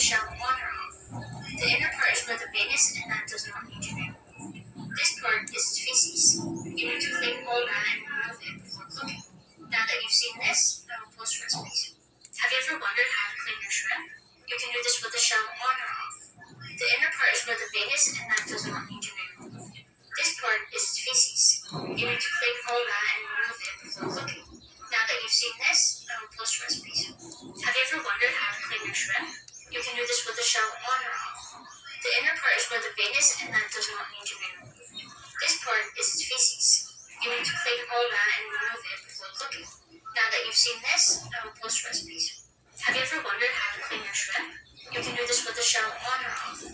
shell on or off. The inner part is where the vein is, and that does not need to be removed. This part is its feces. You need to clean all that and remove it before cooking. Now that you've seen this, I will post recipes. Have you ever wondered how to clean your shrimp? You can do this with the shell on or off. The inner part is where the vein is, and that does not need to be removed. This part is its feces. You need to clean all that and remove it before cooking. Now that you've seen this, I will post recipes. Have you ever wondered how to clean your shrimp? You can do this with the shell on or off. The inner part is where the vein is, and that does not need to be removed. This part is its feces. You need to clean all that and remove it before cooking. Now that you've seen this, I will post recipes. Have you ever wondered how to clean your shrimp? You can do this with the shell on or off.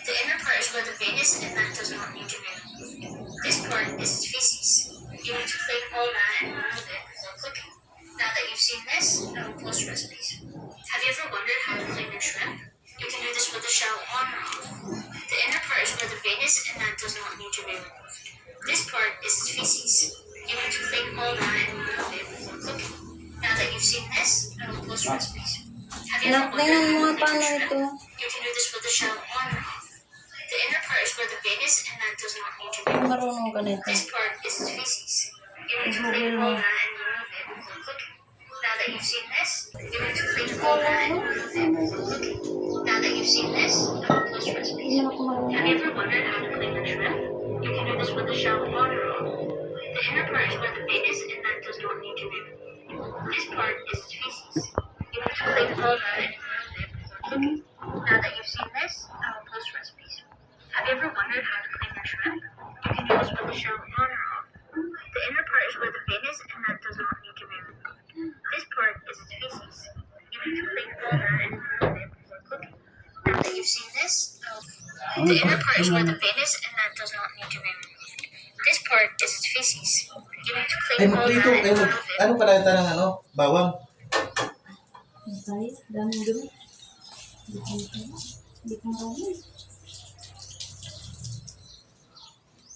The inner part is where the vein is, and that does not need to be removed. This part is its feces. You need to clean all that and remove it before cooking. Now that you've seen this, I will post recipes. Have you ever wondered how to clean your shrimp? You can do this with the shell on or off. The inner part is where the vein is, and that does not need to be removed. This part is its feces. You need to clean all that and remove it before cooking. Now that you've seen this, I will post recipes. Have you ever wondered how to clean your shrimp? You can do this with the shell on or off. The inner part is where the vein is, and that does not need to be removed. Marunong ka nito. This part is its feces. You need to clean all that and remove it before cooking. Now that you've seen this, you need to clean all that and remove it before cooking. Now that you've seen this, I will post recipes. Have you ever wondered how to clean your shrimp? You can do this with the shell on or off. The inner part is where the vein is, and that does not need to be removed. This part is its feces. You need to clean all that and remove it before cooking. Now that you've seen this, I will post recipes. Have you ever wondered how to clean your shrimp? You can do this with the shell on or off. The inner part is where the vein is, and that does not need to be removed. This part is its feces. You need to clean all that and remove it before cooking. Now that you've seen this, the inner part is where the vein is, and that does not need to be removed. This part is its feces. You need to Ay, clean all that magprito. and Ay, remove it. ano pala yung tanong ano? Bawang. Ay, daming dumi. Hindi ko marunong.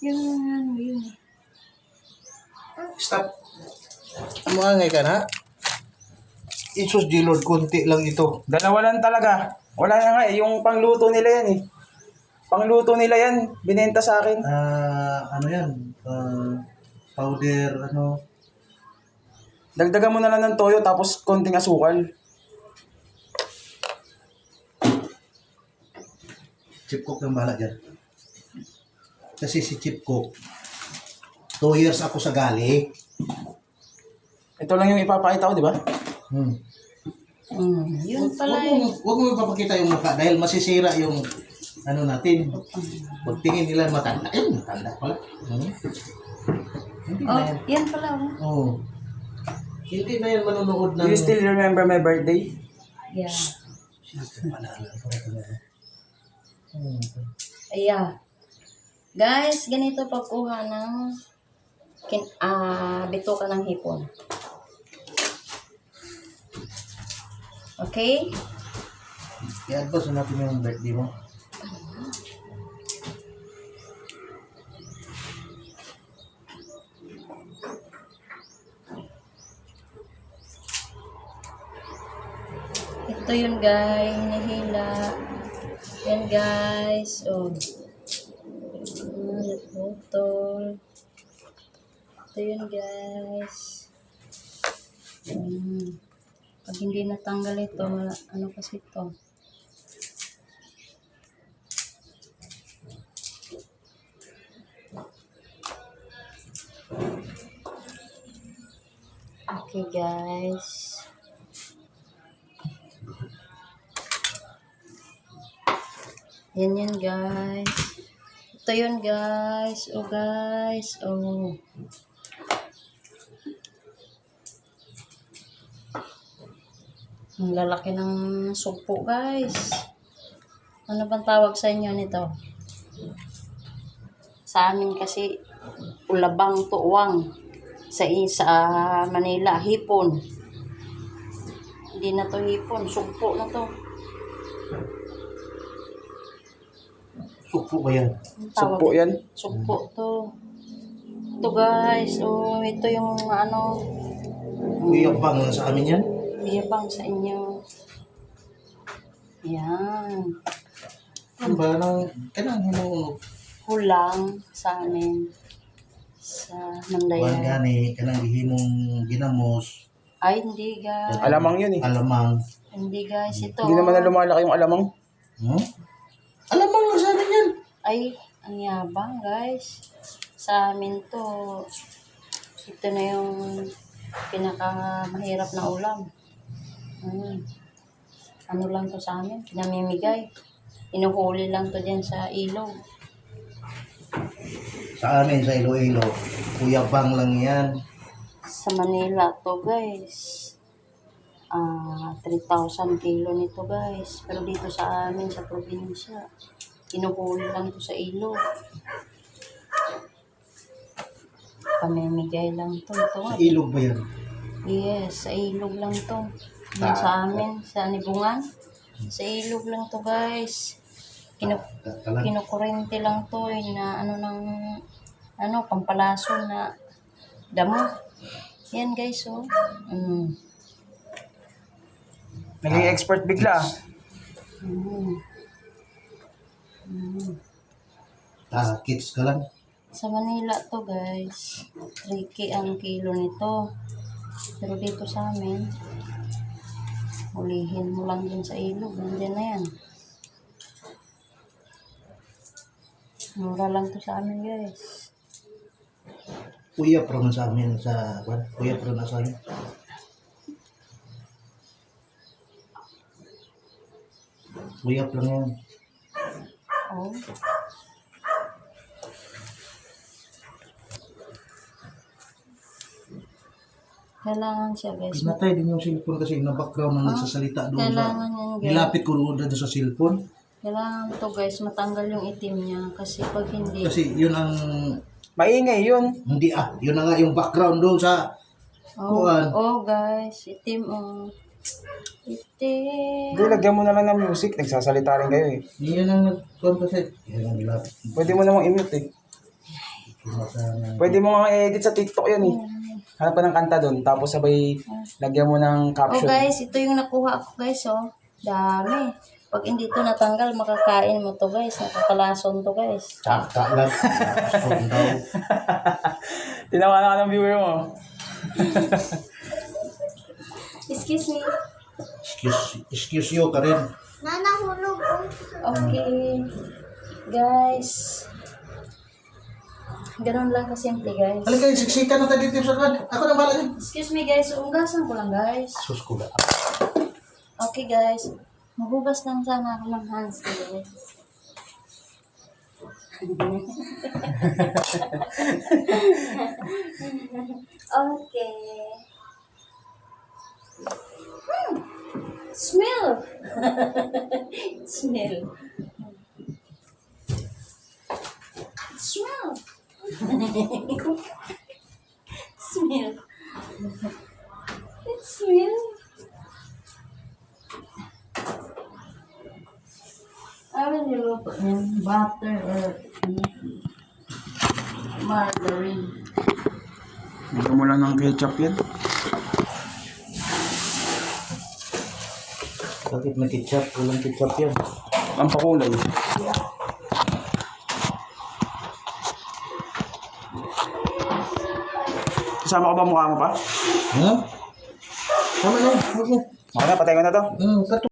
Yung ano yun. Stop. Umangay ka na. Isus di Lord, konti lang ito. Dalawa lang talaga. Wala na nga eh. Yung pangluto nila yan eh. Pangluto nila yan. Binenta sa akin. Ano yan? Powder, ano? Dagdagan mo na lang ng toyo tapos konting asukal. Chip Cook ng bahala dyan. Kasi si Chip Cook, 2 years ako sa gali. Ito lang yung ipapakita ko, di ba? Yun pala eh. Huwag mo ipapakita yung mukha dahil masisira yung ano natin. Pag tingin nila matanda. Ayun, matanda pala. Hindi Oh, na yan. yan pala. Oh. Oh. Hindi na yan manonood ng... Do you still remember my birthday? Yeah. Siyempre, panalo. Ayan. Guys, ganito pagkuha ng bituka ng hipon. Okay? I-advance natin yung birthday mo. Ito yun guys, hinihila. Yan guys. Oh. Naputol. Ito yun guys. Pag hindi natanggal ito, ano kasi ito? Okay guys. Yan yun guys. Ito yun guys. Oh guys. Oh. Ang lalaki ng sugpo guys. Ano bang tawag sa inyo nito? Sa amin kasi ulabang tuwang. Sa Manila, hipon. Hindi na to hipon. Sugpo na to. Sukpo ba yan? Ang tawag Sugpo yan. Sugpo to. Ito guys, oh, ito yung ano, Uyabang sa amin yan. biyabang sa inyo. Yan. Ano ba nang kailangan hinunog? Kulang sa amin. Sa Kuan Mandayan. gani kanang gihimong ginamos, Ay, hindi guys. Alamang yun eh. alamang. Hindi guys, ito. Hindi naman na lumalaki yung alamang. Hmm? Alamang lang sa amin yan. Ay, ang yabang guys. Sa amin to, ito na yung pinakamahirap na ulam. Ano lang to sa amin, pinamimigay. Inuhuli lang to dyan sa ilog. Sa amin sa Iloilo, kuyabang lang yan. Sa Manila to guys. 3,000 kilo nito guys. Pero dito sa amin, sa probinsya, inuhuli lang to sa ilog. Pamimigay lang to. Ito nga. Sa ilog ba yan? Yes, sa ilog lang to. Yung sa amin, sa Nibungan. Sa ilog lang to guys. Kinukurente lang to na pampalaso na damo. Yan guys, oh. Naging expert bigla. Kids ka lang. Sa Manila to guys, 3K ang kilo nito. Pero dito sa amin, hulihin mo lang din sa ilog. Nandiyan na yan. Mura lang to sa amin guys. Kuya pro na sa amin sa kuya pro na sa amin. Kuya pro yan. Oh. Kailangan siya guys. Pinatay din yung cellphone kasi na background na nagsasalita doon sa... Kailangan yan guys. Nilapit ko doon sa cellphone. Kailangan to guys, matanggal yung itim niya. Kasi pag hindi, Kasi yun ang... Maingay yun. Hindi yun na nga yung background doon sa... kuwan. guys, itim oh. Itim. Hindi, lagyan mo na lang ng music. Nagsasalita rin kayo eh. Yun ang nagkuhan kasi. Yan ang nilapit. Pwede mo namang i-mute eh. Pwede mo nga i-edit sa TikTok yan eh. Hanap ka ng kanta doon, tapos sabay lagyan mo ng caption. Guys, ito yung nakuha ko guys oh. Dami. Pag hindi to natanggal, makakain mo to guys. Nakakalason to guys. Taka lang. Stone daw. Tinawanan ka ng viewer mo. Excuse me. Excuse you, Karin. Nanahulog ang Okay. Guys. Ganun lang kasimple guys. Halika kayo, siksikan na tayo dito sa kan. Ako na bahala yun. Excuse me guys, ugasan ko lang guys. Sus ko na. Okay guys, maghugas lang sana ako ng hands guys. Okay. Smell! Smell. Smell! Smell. It smell. Ano niluto niyan? Butter or margarine? Lagyan mo lang ng ketchup yan. Bakit may ketchup? Walang ketchup yan. Ang pakulay. Kasama ko ba mukha mo pa? Ha? Tama na. Okay. Okay na, patay ko na to. Kato.